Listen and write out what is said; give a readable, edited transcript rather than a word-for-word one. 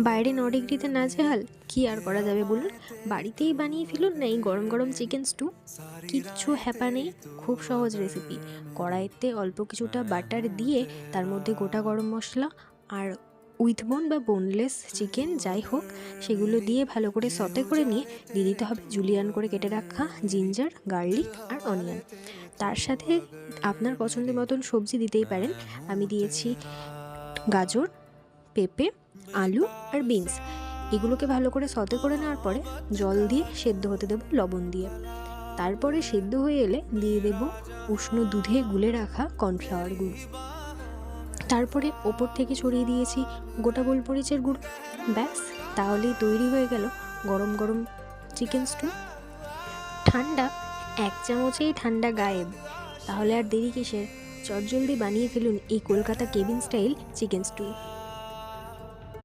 বাইরে 9 ডিগ্রিতে নাজেহাল, কি আর করা যাবে বলুন? বাড়িতেই বানিয়ে ফেলুন না এই গরম গরম চিকেন স্টু। কিচ্ছু হ্যাপা নেই, খুব সহজ রেসিপি। কড়াইতে অল্প কিছুটা বাটার দিয়ে তার মধ্যে গোটা গরম মশলা আর উইথ বোন বা বোনলেস চিকেন যাই হোক সেগুলো দিয়ে ভালো করে সতে করে নিয়ে দিয়ে দিতে হবে জুলিয়ান করে কেটে রাখা জিঞ্জার, গার্লিক আর অনিয়ন। তার সাথে আপনার পছন্দের মতন সবজি দিতেই পারেন। আমি দিয়েছি গাজর, পেঁপে, আলু আর বিনস। এগুলোকে ভালো করে সতে করে নেওয়ার পরে জল দিয়ে সেদ্ধ হতে দেবো লবণ দিয়ে। তারপরে সেদ্ধ হয়ে এলে দিয়ে দেব উষ্ণ দুধে গুলে রাখা কর্নফ্লাওয়ার গুঁড়ো। তারপরে ওপর থেকে ছড়িয়ে দিয়েছি গোটা গোলমরিচের গুঁড়ো। ব্যাস, তাহলেই তৈরি হয়ে গেল গরম গরম চিকেন স্টু। ঠান্ডা, 1 চামচেই ঠান্ডা গায়েব। তাহলে আর দেরি কিসের? চটজলদি বানিয়ে ফেলুন এই Kolkata cabin style chicken stew.